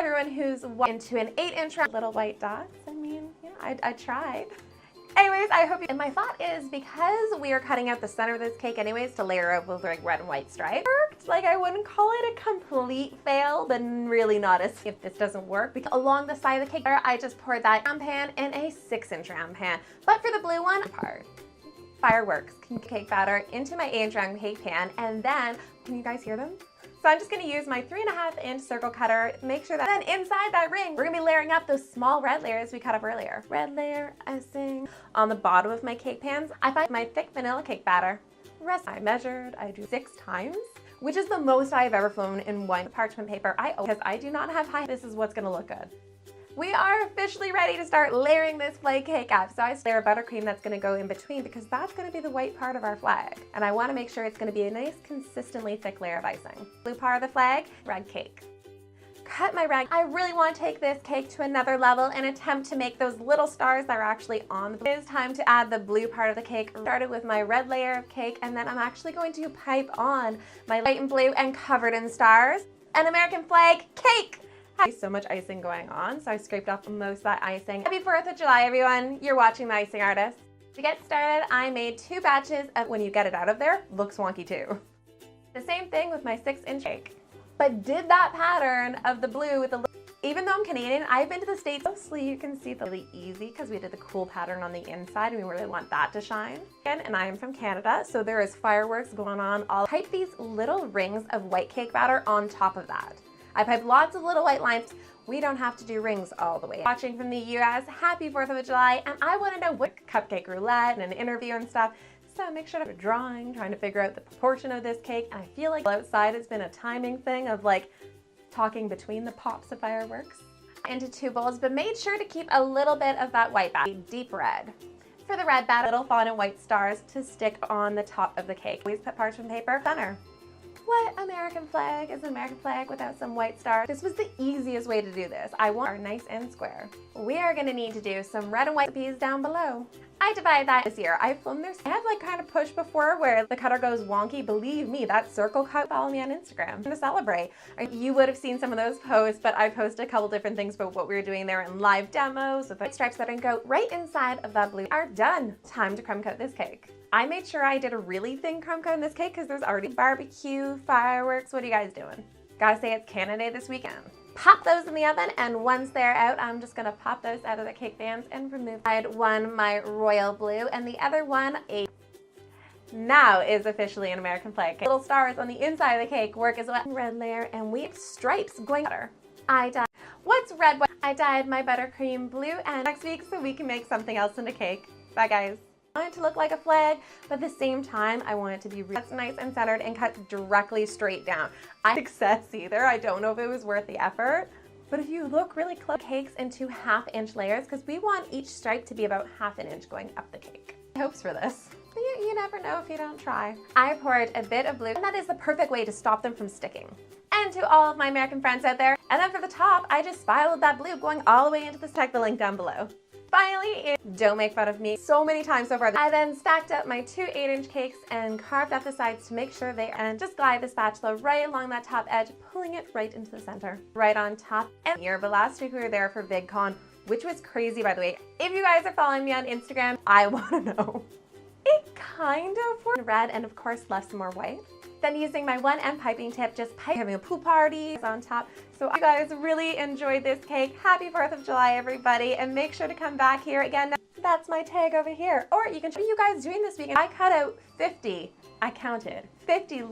Everyone who's into an 8-inch little white dots. I mean, yeah, I tried. Anyways, I hope you, and my thought is because we are cutting out the center of this cake anyways to layer it with like red and white stripes, worked. Like I wouldn't call it a complete fail, but really not as if this doesn't work. Because along the side of the cake, I just poured that round pan in a 6-inch round pan. But for the blue one, part fireworks, cake batter into my 8-inch round cake pan, and then, can you guys hear them? So I'm just gonna use my 3.5-inch circle cutter, make sure that then inside that ring, we're gonna be layering up those small red layers we cut up earlier. Red layer, icing. On the bottom of my cake pans, I find my thick vanilla cake batter. Rest I measured, I do 6 times, which is the most I've ever flown in one parchment paper. Because I do not have high, this is what's gonna look good. We are officially ready to start layering this flag cake up. So I layer buttercream that's gonna go in between because that's gonna be the white part of our flag. And I wanna make sure it's gonna be a nice, consistently thick layer of icing. Blue part of the flag, red cake. Cut my red. I really wanna take this cake to another level and attempt to make those little stars that are actually on the blue. It is time to add the blue part of the cake. Started with my red layer of cake, and then I'm actually going to pipe on my light and blue and covered in stars. An American flag cake. So much icing going on, so I scraped off most of that icing. Happy 4th of July, everyone. You're watching The Icing Artist. To get started, I made 2 batches of when you get it out of there, looks wonky too. The same thing with my 6-inch cake. But did that pattern of the blue with the, even though I'm Canadian, I've been to the States. Mostly you can see the really easy because we did the cool pattern on the inside and we really want that to shine. And I am from Canada, so there is fireworks going on. I'll pipe these little rings of white cake batter on top of that. I pipe lots of little white lines. We don't have to do rings all the way. Watching from the US, happy 4th of July, and I want to know what cupcake roulette and an interview and stuff. So make sure to drawing, trying to figure out the proportion of this cake. And I feel like outside it's been a timing thing of like talking between the pops of fireworks. Into 2 bowls, but made sure to keep a little bit of that white batter, deep red. For the red batter, little fondant white stars to stick on the top of the cake. Always put parchment paper center. What American flag is an American flag without some white stars? This was the easiest way to do this. I want our nice and square. We are gonna need to do some red and white peas down below. I divided that this year. I filmed this. I have like kind of pushed before where the cutter goes wonky. Believe me, that circle cut, follow me on Instagram to celebrate. You would have seen some of those posts, but I posted a couple different things about what we were doing there in live demos with white stripes that I go right inside of that blue are done. Time to crumb coat this cake. I made sure I did a really thin crumb coat in this cake because there's already barbecue, fireworks. What are you guys doing? Gotta say it's Canada Day this weekend. Pop those in the oven, and once they're out, I'm just gonna pop those out of the cake pans and remove. I had one my royal blue and the other one a now is officially an American flag cake. Little stars on the inside of the cake work as well. Red layer, and we have stripes going butter. I dyed. What's red? I dyed my buttercream blue, and next week so we can make something else into cake. Bye guys. I want it to look like a flag, but at the same time, I want it to be really nice and centered and cut directly straight down. I didn't success either. I don't know if it was worth the effort, but if you look really close, cakes into 1/2-inch layers because we want each stripe to be about 1/2 inch going up the cake. Hopes for this. But you never know if you don't try. I poured a bit of blue, and that is the perfect way to stop them from sticking. And to all of my American friends out there, and then for the top, I just spiraled that blue going all the way into the check the link down below. Finally, don't make fun of me so many times so far. I then stacked up my 2 8-inch cakes and carved up the sides to make sure they and just glide the spatula right along that top edge, pulling it right into the center, right on top. And here, but last week we were there for VidCon, which was crazy by the way. If you guys are following me on Instagram, I want to know. It kind of worked red and of course left some more white. Then using my 1M piping tip, just having a pool party on top. So you guys really enjoyed this cake. Happy 4th of July, everybody. And make sure to come back here again. That's my tag over here. Or you can, what are you guys doing this weekend? I cut out 50, I counted, 50